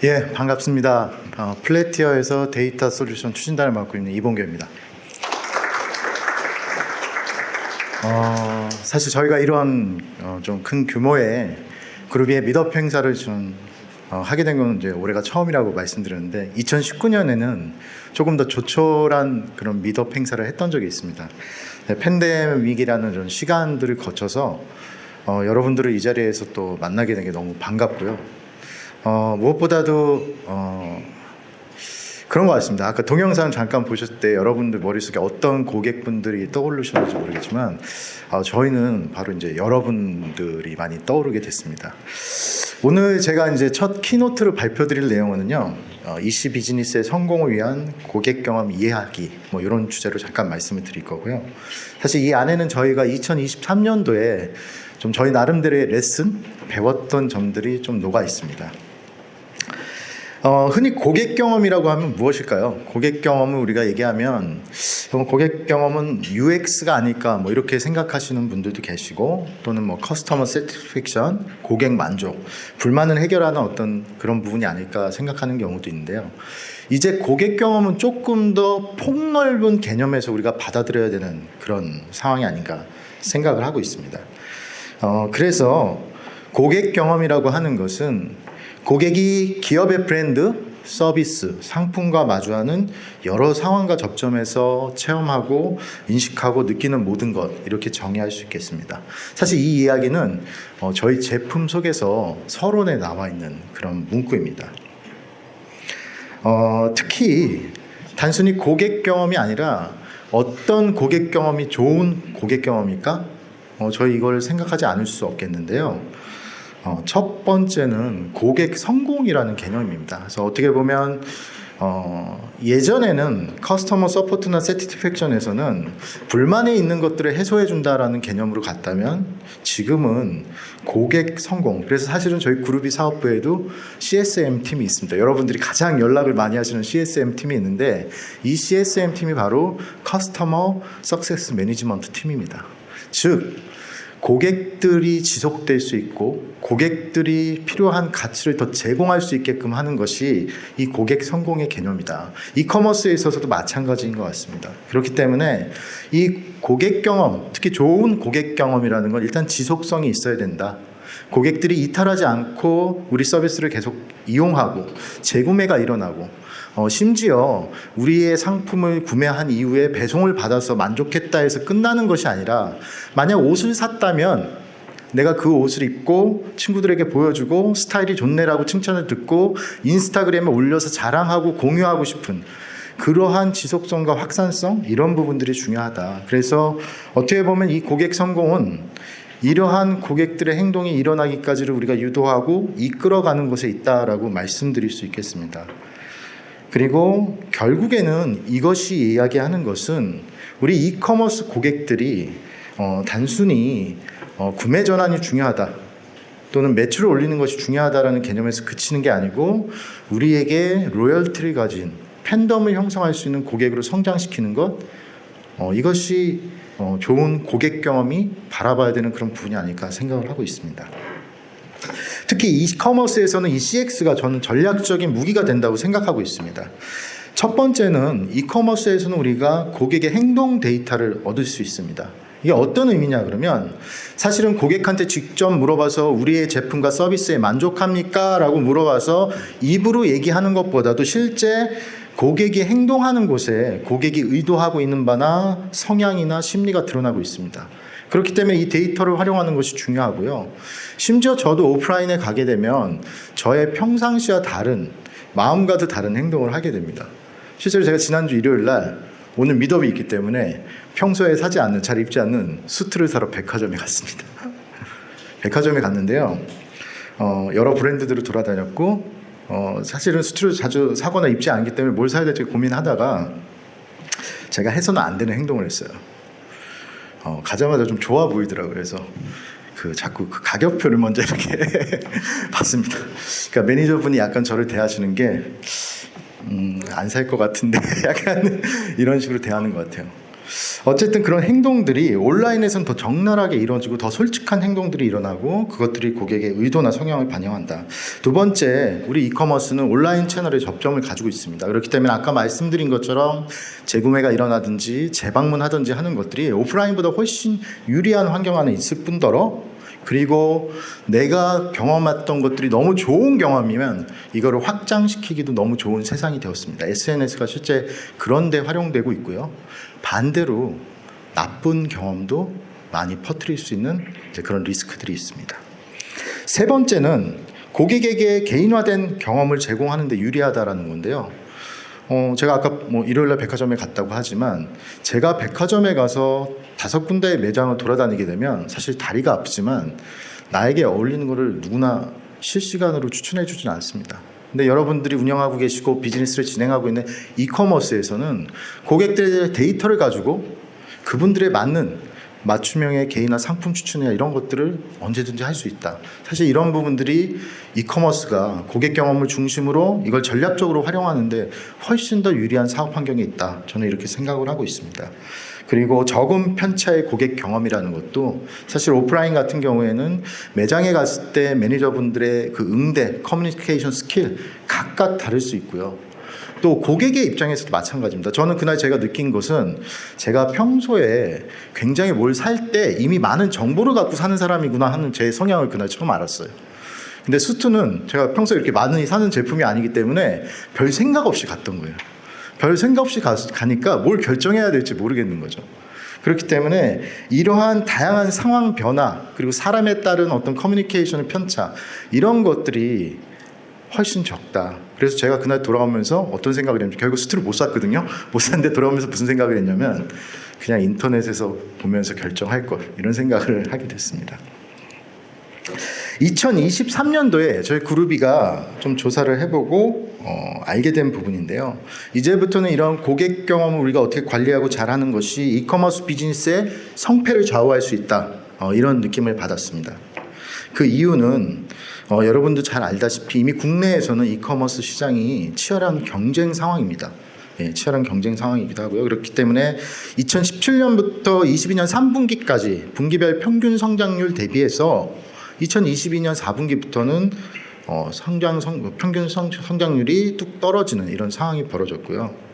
예, 반갑습니다. 플래티어에서 데이터 솔루션 추진단을 맡고 있는 이봉규입니다. 사실 저희가 이런 좀 큰 규모의 그룹의 미드업 행사를 좀 하게 된 건 이제 올해가 처음이라고 말씀드렸는데 2019년에는 조금 더 조촐한 그런 미드업 행사를 했던 적이 있습니다. 팬데믹이라는 이런 시간들을 거쳐서 여러분들을 이 자리에서 또 만나게 된 게 너무 반갑고요. 무엇보다도 그런 것 같습니다. 아까 동영상 잠깐 보셨을 때 여러분들 머릿속에 어떤 고객분들이 떠오르셨는지 모르겠지만 저희는 바로 이제 여러분들이 많이 떠오르게 됐습니다. 오늘 제가 이제 첫 키노트를 발표드릴 내용은요, EC 비즈니스의 성공을 위한 고객 경험 이해하기 뭐 이런 주제로 잠깐 말씀을 드릴 거고요. 사실 이 안에는 저희가 2023년도에 좀 저희 나름대로의 레슨 배웠던 점들이 좀 녹아 있습니다. 흔히 고객 경험이라고 하면 무엇일까요? 고객 경험을 우리가 얘기하면 고객 경험은 UX가 아닐까 뭐 이렇게 생각하시는 분들도 계시고, 또는 뭐 커스터머 세티스팩션, 고객 만족, 불만을 해결하는 어떤 그런 부분이 아닐까 생각하는 경우도 있는데요. 이제 고객 경험은 조금 더 폭넓은 개념에서 우리가 받아들여야 되는 그런 상황이 아닌가 생각을 하고 있습니다. 그래서 고객 경험이라고 하는 것은 고객이 기업의 브랜드, 서비스, 상품과 마주하는 여러 상황과 접점에서 체험하고 인식하고 느끼는 모든 것, 이렇게 정의할 수 있겠습니다. 사실 이 이야기는 저희 제품 속에서 서론에 나와 있는 그런 문구입니다. 특히 단순히 고객 경험이 아니라 어떤 고객 경험이 좋은 고객 경험일까? 저희 이걸 생각하지 않을 수 없겠는데요. 첫 번째는 고객 성공이라는 개념입니다. 그래서 어떻게 보면 예전에는 커스터머 서포트나 세티스팩션에서는 불만에 있는 것들을 해소해 준다라는 개념으로 갔다면, 지금은 고객 성공, 그래서 사실은 저희 그룹이 사업부에도 CSM 팀이 있습니다. 여러분들이 가장 연락을 많이 하시는 CSM 팀이 있는데, 이 CSM 팀이 바로 커스터머 석세스 매니지먼트 팀입니다. 즉 고객들이 지속될 수 있고 고객들이 필요한 가치를 더 제공할 수 있게끔 하는 것이 이 고객 성공의 개념이다. 이커머스에 있어서도 마찬가지인 것 같습니다. 그렇기 때문에 이 고객 경험, 특히 좋은 고객 경험이라는 건 일단 지속성이 있어야 된다. 고객들이 이탈하지 않고 우리 서비스를 계속 이용하고 재구매가 일어나고, 심지어 우리의 상품을 구매한 이후에 배송을 받아서 만족했다 해서 끝나는 것이 아니라, 만약 옷을 샀다면 내가 그 옷을 입고 친구들에게 보여주고 스타일이 좋네라고 칭찬을 듣고 인스타그램에 올려서 자랑하고 공유하고 싶은 그러한 지속성과 확산성, 이런 부분들이 중요하다. 그래서 어떻게 보면 이 고객 성공은 이러한 고객들의 행동이 일어나기까지를 우리가 유도하고 이끌어가는 것에 있다라고 말씀드릴 수 있겠습니다. 그리고 결국에는 이것이 이야기하는 것은 우리 이커머스 고객들이 단순히 구매 전환이 중요하다 또는 매출을 올리는 것이 중요하다라는 개념에서 그치는 게 아니고, 우리에게 로열티를 가진 팬덤을 형성할 수 있는 고객으로 성장시키는 것, 이것이 좋은 고객 경험이 바라봐야 되는 그런 부분이 아닐까 생각을 하고 있습니다. 특히 이커머스에서는 이 CX가 저는 전략적인 무기가 된다고 생각하고 있습니다. 첫 번째는 이커머스에서는 우리가 고객의 행동 데이터를 얻을 수 있습니다. 이게 어떤 의미냐 그러면, 사실은 고객한테 직접 물어봐서 우리의 제품과 서비스에 만족합니까? 라고 물어봐서 입으로 얘기하는 것보다도 실제 고객이 행동하는 곳에 고객이 의도하고 있는 바나 성향이나 심리가 드러나고 있습니다. 그렇기 때문에 이 데이터를 활용하는 것이 중요하고요. 심지어 저도 오프라인에 가게 되면 저의 평상시와 다른, 마음과도 다른 행동을 하게 됩니다. 실제로 제가 지난주 일요일 날, 오늘 미드업이 있기 때문에 평소에 사지 않는, 잘 입지 않는 수트를 사러 백화점에 갔습니다. 백화점에 갔는데요, 여러 브랜드들을 돌아다녔고, 사실은 수트를 자주 사거나 입지 않기 때문에 뭘 사야 될지 고민하다가 제가 해서는 안 되는 행동을 했어요. 가자마자 좀 좋아 보이더라고요. 그래서 자꾸 그 가격표를 먼저 이렇게 봤습니다. 그러니까 매니저분이 약간 저를 대하시는 게 안 살 것 같은데 약간 이런 식으로 대하는 것 같아요. 어쨌든 그런 행동들이 온라인에서는 더 적나라하게 이루어지고 더 솔직한 행동들이 일어나고 그것들이 고객의 의도나 성향을 반영한다. 두 번째, 우리 이커머스는 온라인 채널의 접점을 가지고 있습니다. 그렇기 때문에 아까 말씀드린 것처럼 재구매가 일어나든지 재방문하든지 하는 것들이 오프라인보다 훨씬 유리한 환경 안에 있을 뿐더러 그리고 내가 경험했던 것들이 너무 좋은 경험이면 이거를 확장시키기도 너무 좋은 세상이 되었습니다. SNS가 실제 그런 데 활용되고 있고요. 반대로 나쁜 경험도 많이 퍼뜨릴 수 있는 그런 리스크들이 있습니다. 세 번째는 고객에게 개인화된 경험을 제공하는 데 유리하다라는 건데요. 제가 아까 일요일날 백화점에 갔다고 하지만 제가 백화점에 가서 5군데의 매장을 돌아다니게 되면 사실 다리가 아프지만 나에게 어울리는 것을 누구나 실시간으로 추천해 주진 않습니다. 근데 여러분들이 운영하고 계시고 비즈니스를 진행하고 있는 이커머스에서는 고객들의 데이터를 가지고 그분들에 맞는 맞춤형의 개인화 상품 추천이나 이런 것들을 언제든지 할 수 있다. 사실 이런 부분들이 이커머스가 고객 경험을 중심으로 이걸 전략적으로 활용하는데 훨씬 더 유리한 사업 환경에 있다. 저는 이렇게 생각을 하고 있습니다. 그리고 적은 편차의 고객 경험이라는 것도 사실 오프라인 같은 경우에는 매장에 갔을 때 매니저분들의 그 응대, 커뮤니케이션 스킬 각각 다를 수 있고요. 또 고객의 입장에서도 마찬가지입니다. 저는 그날 제가 느낀 것은 제가 평소에 굉장히 뭘 살 때 이미 많은 정보를 갖고 사는 사람이구나 하는 제 성향을 그날 처음 알았어요. 근데 수트는 제가 평소에 이렇게 많이 사는 제품이 아니기 때문에 별 생각 없이 갔던 거예요. 별 생각 없이 가니까 뭘 결정해야 될지 모르겠는 거죠. 그렇기 때문에 이러한 다양한 상황 변화 그리고 사람에 따른 어떤 커뮤니케이션의 편차 이런 것들이 훨씬 적다. 그래서 제가 그날 돌아오면서 어떤 생각을 했냐면 결국 수트를 못 샀거든요. 못 샀는데 돌아오면서 무슨 생각을 했냐면 그냥 인터넷에서 보면서 결정할 것 이런 생각을 하게 됐습니다. 2023년도에 저희 그루비가 좀 조사를 해보고 알게 된 부분인데요. 이제부터는 이런 고객 경험을 우리가 어떻게 관리하고 잘하는 것이 이커머스 비즈니스의 성패를 좌우할 수 있다. 이런 느낌을 받았습니다. 그 이유는 여러분도 잘 알다시피 이미 국내에서는 이커머스 시장이 치열한 경쟁 상황입니다. 예, 치열한 경쟁 상황이기도 하고요. 그렇기 때문에 2017년부터 22년 3분기까지 분기별 평균 성장률 대비해서 2022년 4분기부터는 평균 성장률이 뚝 떨어지는 이런 상황이 벌어졌고요.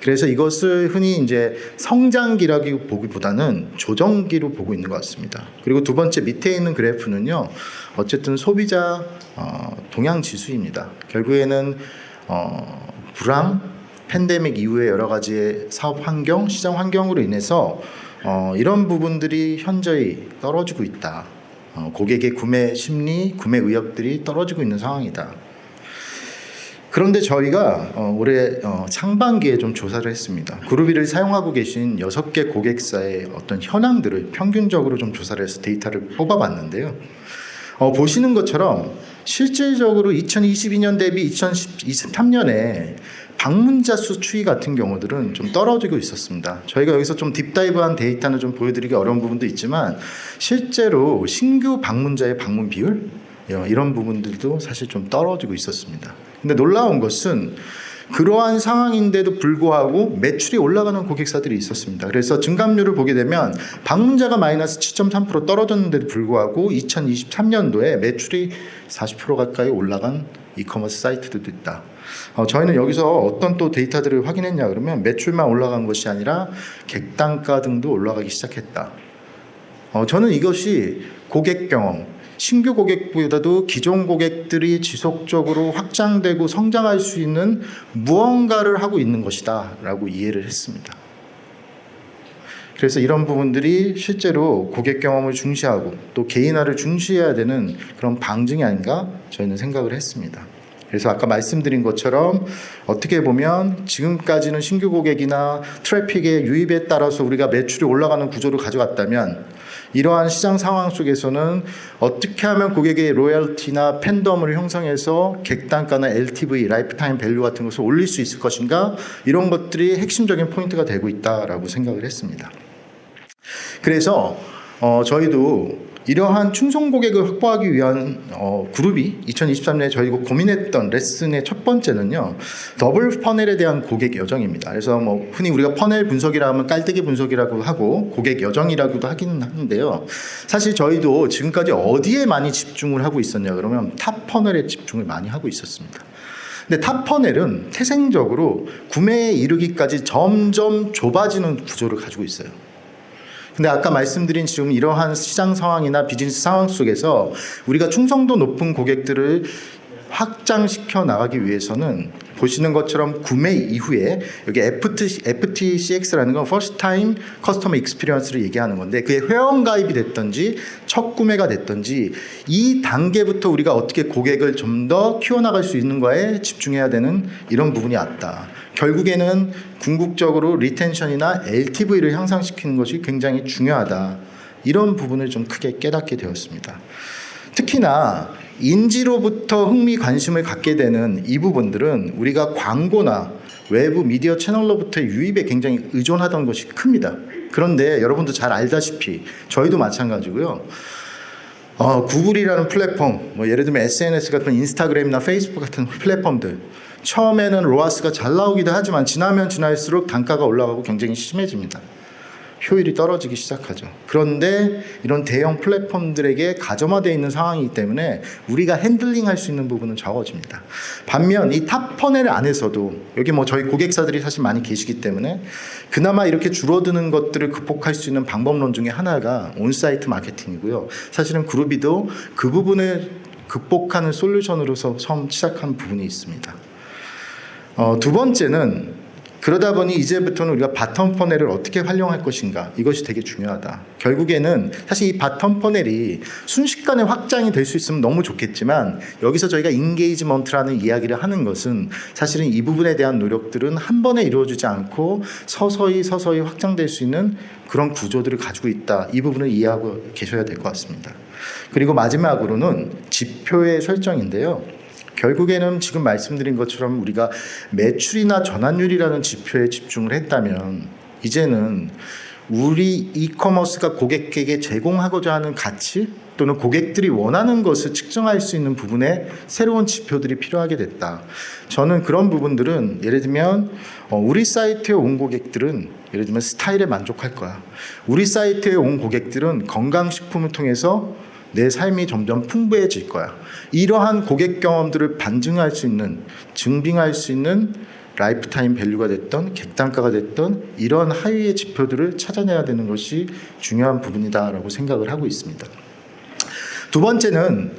그래서 이것을 흔히 이제 성장기라고 보기보다는 조정기로 보고 있는 것 같습니다. 그리고 두 번째 밑에 있는 그래프는요, 어쨌든 소비자 동향 지수입니다. 결국에는 불황, 팬데믹 이후에 여러 가지의 사업 환경, 시장 환경으로 인해서 이런 부분들이 현저히 떨어지고 있다. 고객의 구매 심리, 구매 의욕들이 떨어지고 있는 상황이다. 그런데 저희가 올해 상반기에 좀 조사를 했습니다. 그루비를 사용하고 계신 6개 고객사의 어떤 현황들을 평균적으로 좀 조사를 해서 데이터를 뽑아봤는데요. 보시는 것처럼 실질적으로 2022년 대비 2023년에 방문자 수 추이 같은 경우들은 좀 떨어지고 있었습니다. 저희가 여기서 좀 딥다이브한 데이터는 좀 보여드리기 어려운 부분도 있지만 실제로 신규 방문자의 방문 비율 이런 부분들도 사실 좀 떨어지고 있었습니다. 근데 놀라운 것은 그러한 상황인데도 불구하고 매출이 올라가는 고객사들이 있었습니다. 그래서 증감률을 보게 되면 방문자가 마이너스 7.3% 떨어졌는데도 불구하고 2023년도에 매출이 40% 가까이 올라간 이커머스 사이트들도 있다. 저희는 여기서 어떤 또 데이터들을 확인했냐 그러면 매출만 올라간 것이 아니라 객단가 등도 올라가기 시작했다. 저는 이것이 고객 경험, 신규 고객보다도 기존 고객들이 지속적으로 확장되고 성장할 수 있는 무언가를 하고 있는 것이다 라고 이해를 했습니다. 그래서 이런 부분들이 실제로 고객 경험을 중시하고 또 개인화를 중시해야 되는 그런 방증이 아닌가 저희는 생각을 했습니다. 그래서 아까 말씀드린 것처럼 어떻게 보면 지금까지는 신규 고객이나 트래픽의 유입에 따라서 우리가 매출이 올라가는 구조를 가져갔다면 이러한 시장 상황 속에서는 어떻게 하면 고객의 로열티나 팬덤을 형성해서 객단가나 LTV, 라이프타임 밸류 같은 것을 올릴 수 있을 것인가 이런 것들이 핵심적인 포인트가 되고 있다라고 생각을 했습니다. 그래서 저희도 이러한 충성 고객을 확보하기 위한 그룹이 2023년에 저희가 고민했던 레슨의 첫 번째는요, 더블 퍼넬에 대한 고객 여정입니다. 그래서 뭐 흔히 우리가 퍼넬 분석이라 하면 깔때기 분석이라고 하고 고객 여정이라고도 하기는 하는데요. 사실 저희도 지금까지 어디에 많이 집중을 하고 있었냐 그러면 탑 퍼넬에 집중을 많이 하고 있었습니다. 근데 탑 퍼넬은 태생적으로 구매에 이르기까지 점점 좁아지는 구조를 가지고 있어요. 근데 아까 말씀드린 지금 이러한 시장 상황이나 비즈니스 상황 속에서 우리가 충성도 높은 고객들을 확장시켜 나가기 위해서는 보시는 것처럼 구매 이후에 여기 FTCX라는 건 First Time Customer Experience를 얘기하는 건데 그게 회원가입이 됐든지 첫 구매가 됐든지 이 단계부터 우리가 어떻게 고객을 좀 더 키워나갈 수 있는 거에 집중해야 되는 이런 부분이 왔다. 결국에는 궁극적으로 리텐션이나 LTV를 향상시키는 것이 굉장히 중요하다. 이런 부분을 좀 크게 깨닫게 되었습니다. 특히나 인지로부터 흥미 관심을 갖게 되는 이 부분들은 우리가 광고나 외부 미디어 채널로부터의 유입에 굉장히 의존하던 것이 큽니다. 그런데 여러분도 잘 알다시피 저희도 마찬가지고요. 구글이라는 플랫폼, 뭐 예를 들면 SNS 같은 인스타그램이나 페이스북 같은 플랫폼들 처음에는 로아스가 잘 나오기도 하지만 지나면 지날수록 단가가 올라가고 경쟁이 심해집니다. 효율이 떨어지기 시작하죠. 그런데 이런 대형 플랫폼들에게 가점화되어 있는 상황이기 때문에 우리가 핸들링할 수 있는 부분은 적어집니다. 반면 이 탑 퍼넬 안에서도 여기 뭐 저희 고객사들이 사실 많이 계시기 때문에 그나마 이렇게 줄어드는 것들을 극복할 수 있는 방법론 중에 하나가 온사이트 마케팅이고요. 사실은 그룹이도 그 부분을 극복하는 솔루션으로서 처음 시작한 부분이 있습니다. 두 번째는 그러다 보니 이제부터는 우리가 바텀 퍼넬을 어떻게 활용할 것인가 이것이 되게 중요하다. 결국에는 사실 이 바텀 퍼넬이 순식간에 확장이 될 수 있으면 너무 좋겠지만 여기서 저희가 인게이지먼트라는 이야기를 하는 것은 사실은 이 부분에 대한 노력들은 한 번에 이루어지지 않고 서서히 확장될 수 있는 그런 구조들을 가지고 있다. 이 부분을 이해하고 계셔야 될 것 같습니다. 그리고 마지막으로는 지표의 설정인데요. 결국에는 지금 말씀드린 것처럼 우리가 매출이나 전환율이라는 지표에 집중을 했다면 이제는 우리 이커머스가 고객에게 제공하고자 하는 가치 또는 고객들이 원하는 것을 측정할 수 있는 부분에 새로운 지표들이 필요하게 됐다. 저는 그런 부분들은 예를 들면 우리 사이트에 온 고객들은 예를 들면 스타일에 만족할 거야. 우리 사이트에 온 고객들은 건강식품을 통해서 내 삶이 점점 풍부해질 거야. 이러한 고객 경험들을 반증할 수 있는, 증빙할 수 있는 라이프타임 밸류가 됐던 객단가가 됐던 이런 하위의 지표들을 찾아내야 되는 것이 중요한 부분이다라고 생각을 하고 있습니다. 두 번째는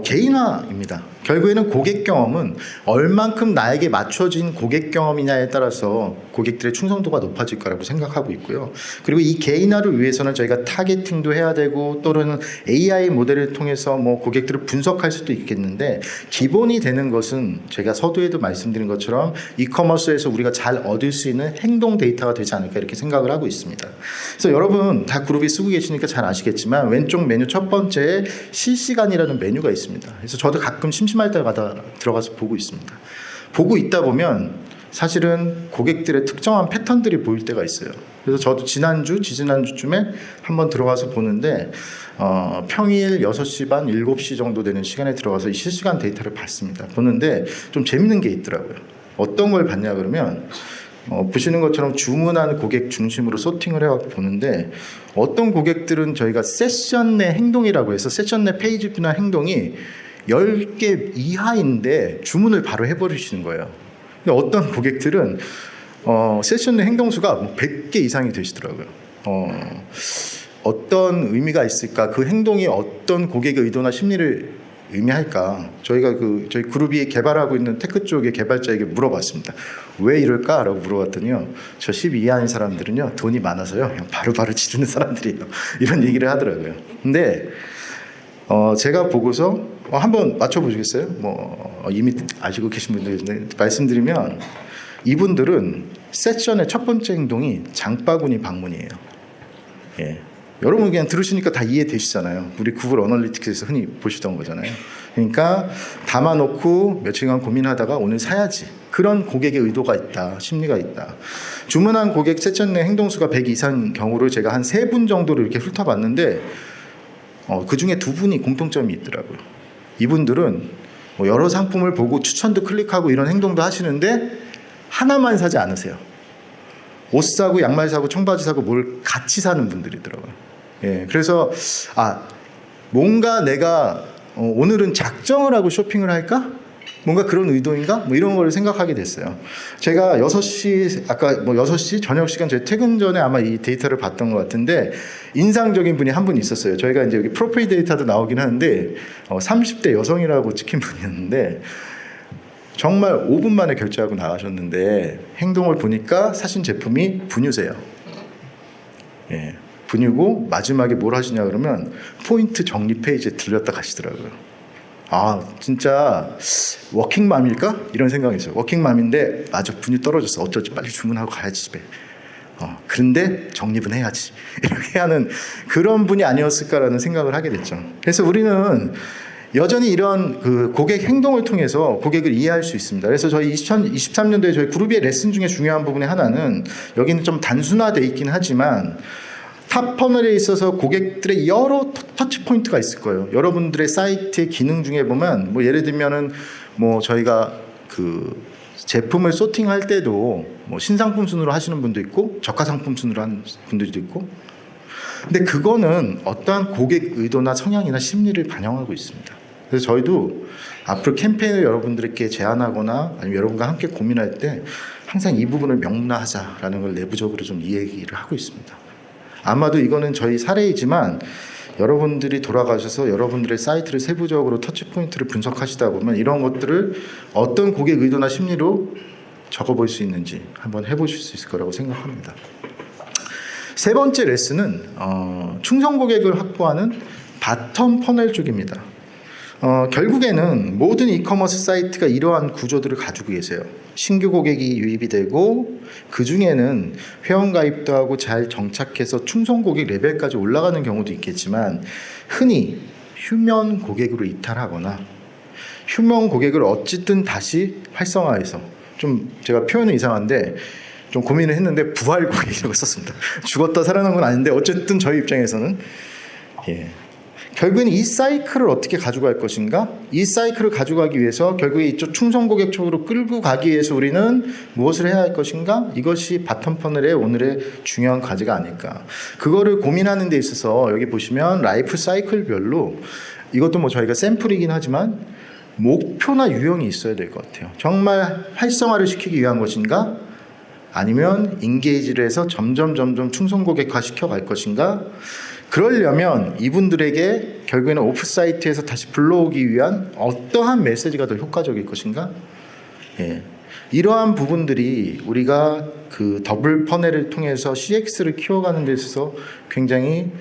개인화입니다. 결국에는 고객 경험은 얼만큼 나에게 맞춰진 고객 경험이냐에 따라서 고객들의 충성도가 높아질 거라고 생각하고 있고요. 그리고 이 개인화를 위해서는 저희가 타겟팅도 해야 되고 또는 AI 모델을 통해서 뭐 고객들을 분석할 수도 있겠는데 기본이 되는 것은 제가 서두에도 말씀드린 것처럼 이커머스에서 우리가 잘 얻을 수 있는 행동 데이터가 되지 않을까 이렇게 생각을 하고 있습니다. 그래서 여러분 다 그룹이 쓰고 계시니까 잘 아시겠지만 왼쪽 메뉴 첫 번째에 실시간이라는 메뉴가 있습니다. 그래서 저도 가끔 심심할 때마다 들어가서 보고 있습니다. 보고 있다 보면 사실은 고객들의 특정한 패턴들이 보일 때가 있어요. 그래서 저도 지지난주쯤에 한번 들어가서 보는데 평일 6시 반, 7시 정도 되는 시간에 들어가서 이 실시간 데이터를 봤습니다. 보는데 좀 재밌는 게 있더라고요. 어떤 걸 봤냐 그러면 보시는 것처럼 주문한 고객 중심으로 소팅을 해갖고 보는데 어떤 고객들은 저희가 세션 내 행동이라고 해서 세션 내 페이지나 행동이 10개 이하인데 주문을 바로 해버리시는 거예요. 근데 어떤 고객들은 세션 내 행동수가 100개 이상이 되시더라고요. 어떤 의미가 있을까? 그 행동이 어떤 고객의 의도나 심리를 의미할까? 저희가 저희 그룹이 개발하고 있는 테크 쪽의 개발자에게 물어봤습니다. 왜 이럴까라고 물어봤더니요. 저 12 이하인 사람들은요 돈이 많아서요 그냥 바로바로 지르는 사람들이에요. 이런 얘기를 하더라고요. 근데 제가 보고서 한번 맞춰보시겠어요? 이미 아시고 계신 분들인데 말씀드리면 이분들은 세션의 첫 번째 행동이 장바구니 방문이에요. 예. 여러분 그냥 들으시니까 다 이해되시잖아요. 우리 구글 어널리틱스에서 흔히 보시던 거잖아요. 그러니까 담아놓고 며칠간 고민하다가 오늘 사야지. 그런 고객의 의도가 있다. 심리가 있다. 주문한 고객 세션 내 행동수가 100 이상인 경우를 제가 한 3분 정도를 이렇게 훑어봤는데 그 중에 두 분이 공통점이 있더라고요. 이분들은 뭐 여러 상품을 보고 추천도 클릭하고 이런 행동도 하시는데 하나만 사지 않으세요. 옷 사고 양말 사고 청바지 사고 뭘 같이 사는 분들이더라고요. 예, 그래서 뭔가 내가 오늘은 작정을 하고 쇼핑을 할까? 뭔가 그런 의도인가? 뭐 이런 걸 생각하게 됐어요. 제가 6시, 아까 뭐 6시 저녁 시간 저희 퇴근 전에 아마 이 데이터를 봤던 것 같은데 인상적인 분이 한 분 있었어요. 저희가 이제 여기 프로필 데이터도 나오긴 하는데 30대 여성이라고 찍힌 분이었는데 정말 5분 만에 결제하고 나가셨는데 행동을 보니까 사신 제품이 분유세요. 예, 분유고 마지막에 뭘 하시냐 그러면 포인트 정리 페이지에 들렸다 가시더라고요. 진짜 워킹맘일까? 이런 생각이 있어요. 워킹맘인데 맞아, 분유 떨어졌어. 어쩌지, 빨리 주문하고 가야지 집에. 그런데 적립은 해야지. 이렇게 하는 그런 분이 아니었을까라는 생각을 하게 됐죠. 그래서 우리는 여전히 이런 그 고객 행동을 통해서 고객을 이해할 수 있습니다. 그래서 저희 2023년도에 저희 그룹의 레슨 중에 중요한 부분의 하나는 여기는 좀 단순화되어 있긴 하지만 탑 퍼널에 있어서 고객들의 여러 터치 포인트가 있을 거예요. 여러분들의 사이트의 기능 중에 보면 뭐 예를 들면은 뭐 저희가 그 제품을 소팅할 때도 뭐 신상품 순으로 하시는 분도 있고 저가 상품 순으로 하는 분들도 있고, 근데 그거는 어떠한 고객 의도나 성향이나 심리를 반영하고 있습니다. 그래서 저희도 앞으로 캠페인을 여러분들께 제안하거나 아니면 여러분과 함께 고민할 때 항상 이 부분을 명문화하자라는 걸 내부적으로 좀 이야기를 하고 있습니다. 아마도 이거는 저희 사례이지만 여러분들이 돌아가셔서 여러분들의 사이트를 세부적으로 터치포인트를 분석하시다 보면 이런 것들을 어떤 고객 의도나 심리로 적어볼 수 있는지 한번 해보실 수 있을 거라고 생각합니다. 세 번째 레슨은 충성 고객을 확보하는 바텀 퍼널 쪽입니다. 결국에는 모든 이커머스 사이트가 이러한 구조들을 가지고 계세요. 신규 고객이 유입이 되고 그 중에는 회원가입도 하고 잘 정착해서 충성 고객 레벨까지 올라가는 경우도 있겠지만 흔히 휴면 고객으로 이탈하거나 휴면 고객을 어쨌든 다시 활성화해서, 좀 제가 표현은 이상한데 좀 고민을 했는데 부활 고객이라고 썼습니다. 죽었다 살아난 건 아닌데 어쨌든 저희 입장에서는 결국엔 이 사이클을 어떻게 가져갈 것인가? 이 사이클을 가져가기 위해서 결국에 이쪽 충성 고객 쪽으로 끌고 가기 위해서 우리는 무엇을 해야 할 것인가? 이것이 바텀 퍼널의 오늘의 중요한 과제가 아닐까. 그거를 고민하는 데 있어서 여기 보시면 라이프 사이클별로, 이것도 뭐 저희가 샘플이긴 하지만 목표나 유형이 있어야 될 것 같아요. 정말 활성화를 시키기 위한 것인가? 아니면 인게이지를 해서 점점 충성 고객화 시켜갈 것인가? 그러려면 이분들에게 결국에는 오프사이트에서 다시 불러오기 위한 어떠한 메시지가 더 효과적일 것인가? 이러한 부분들이 우리가 그 더블 퍼널을 통해서 CX를 키워가는 데 있어서 굉장히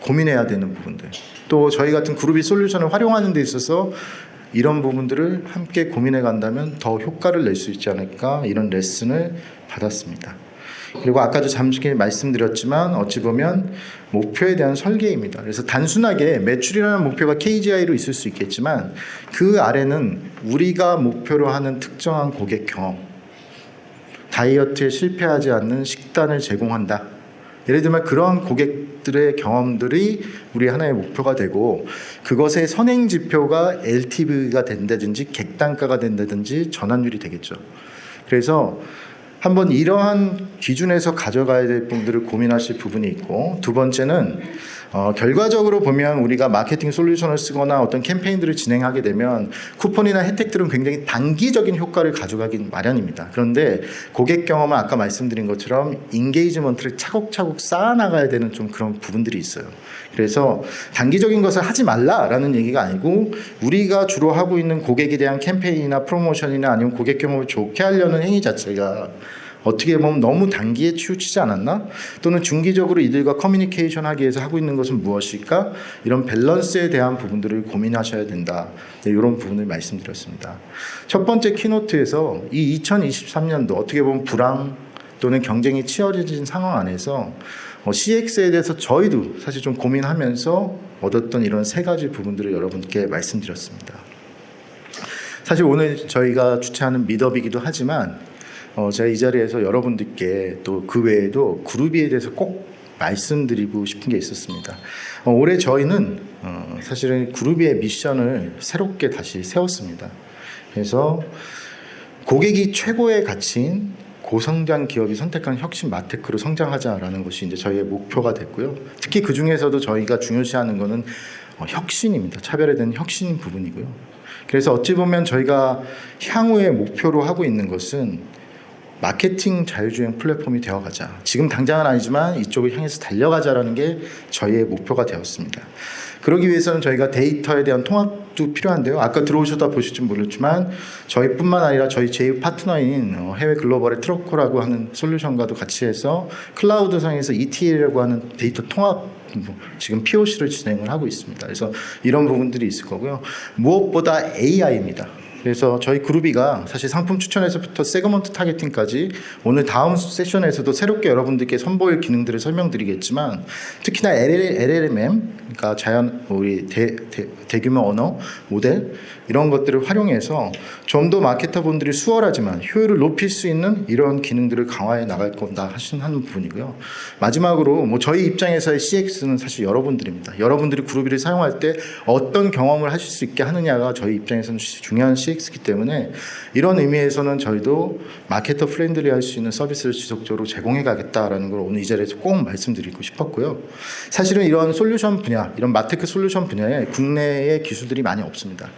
고민해야 되는 부분들, 또 저희 같은 그룹이 솔루션을 활용하는 데 있어서 이런 부분들을 함께 고민해 간다면 더 효과를 낼 수 있지 않을까, 이런 레슨을 받았습니다. 그리고 아까도 잠시 말씀드렸지만 어찌 보면 목표에 대한 설계입니다. 그래서 단순하게 매출이라는 목표가 KGI로 있을 수 있겠지만 그 아래는 우리가 목표로 하는 특정한 고객 경험, 다이어트에 실패하지 않는 식단을 제공한다. 예를 들면 그러한 고객들의 경험들이 우리 하나의 목표가 되고 그것의 선행 지표가 LTV가 된다든지 객단가가 된다든지 전환율이 되겠죠. 그래서 한번 이러한 기준에서 가져가야 될 부분들을 고민하실 부분이 있고, 두 번째는 결과적으로 보면 우리가 마케팅 솔루션을 쓰거나 어떤 캠페인들을 진행하게 되면 쿠폰이나 혜택들은 굉장히 단기적인 효과를 가져가긴 마련입니다. 그런데 고객 경험은 아까 말씀드린 것처럼 인게이지먼트를 차곡차곡 쌓아나가야 되는 좀 그런 부분들이 있어요. 그래서 단기적인 것을 하지 말라라는 얘기가 아니고 우리가 주로 하고 있는 고객에 대한 캠페인이나 프로모션이나 아니면 고객 경험을 좋게 하려는 행위 자체가 어떻게 보면 너무 단기에 치우치지 않았나? 또는 중기적으로 이들과 커뮤니케이션 하기 위해서 하고 있는 것은 무엇일까? 이런 밸런스에 대한 부분들을 고민하셔야 된다. 이런 부분을 말씀드렸습니다. 첫 번째 키노트에서 이 2023년도 어떻게 보면 불황 또는 경쟁이 치열해진 상황 안에서 CX에 대해서 저희도 사실 좀 고민하면서 얻었던 이런 세 가지 부분들을 여러분께 말씀드렸습니다. 사실 오늘 저희가 주최하는 미더비기도 하지만 제가 이 자리에서 여러분들께 또 그 외에도 그룹비에 대해서 꼭 말씀드리고 싶은 게 있었습니다. 올해 저희는 사실은 그루비의 미션을 새롭게 다시 세웠습니다. 그래서 고객이 최고의 가치인 고성장 기업이 선택한 혁신 마테크로 성장하자라는 것이 이제 저희의 목표가 됐고요. 특히 그 중에서도 저희가 중요시하는 것은 혁신입니다. 차별에 대한 혁신 부분이고요. 그래서 어찌 보면 저희가 향후의 목표로 하고 있는 것은 마케팅 자율주행 플랫폼이 되어가자. 지금 당장은 아니지만 이쪽을 향해서 달려가자라는 게 저희의 목표가 되었습니다. 그러기 위해서는 저희가 데이터에 대한 통합도 필요한데요. 아까 들어오셔다 보실지 모르지만 저희뿐만 아니라 저희 제2 파트너인 해외 글로벌의 트럭코라고 하는 솔루션과도 같이 해서 클라우드 상에서 ETL이라고 하는 데이터 통합 지금 POC를 진행을 하고 있습니다. 그래서 이런 부분들이 있을 거고요. 무엇보다 AI입니다. 그래서 저희 그루비가 사실 상품 추천에서부터 세그먼트 타겟팅까지 오늘 다음 세션에서도 새롭게 여러분들께 선보일 기능들을 설명드리겠지만 특히나 LLM, 그러니까 우리 대규모 언어 모델 이런 것들을 활용해서 좀 더 마케터분들이 수월하지만 효율을 높일 수 있는 이런 기능들을 강화해 나갈 건다 하는 부분이고요. 마지막으로 저희 입장에서의 CX는 사실 여러분들입니다. 여러분들이 그루비를 사용할 때 어떤 경험을 하실 수 있게 하느냐가 저희 입장에서는 중요한 CX이기 때문에 이런 의미에서는 저희도 마케터 프렌들리 할 수 있는 서비스를 지속적으로 제공해 가겠다라는 걸 오늘 이 자리에서 꼭 말씀드리고 싶었고요. 사실은 이런 솔루션 분야, 이런 마테크 솔루션 분야에 국내의 기술들이 많이 없습니다.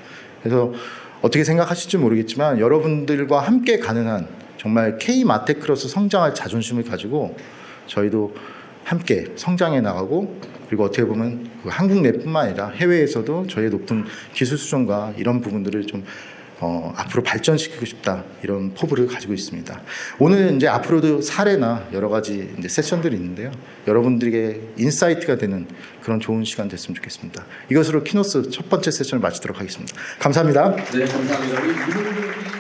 그래서 어떻게 생각하실지 모르겠지만 여러분들과 함께 가능한 정말 K-마테크로서 성장할 자존심을 가지고 저희도 함께 성장해 나가고 그리고 어떻게 보면 한국 내뿐만 아니라 해외에서도 저희의 높은 기술 수준과 이런 부분들을 좀 앞으로 발전시키고 싶다 이런 포부를 가지고 있습니다. 오늘 이제 앞으로도 사례나 여러 가지 이제 세션들이 있는데요. 여러분들에게 인사이트가 되는 그런 좋은 시간 됐으면 좋겠습니다. 이것으로 키노스 첫 번째 세션을 마치도록 하겠습니다. 감사합니다. 네, 감사합니다.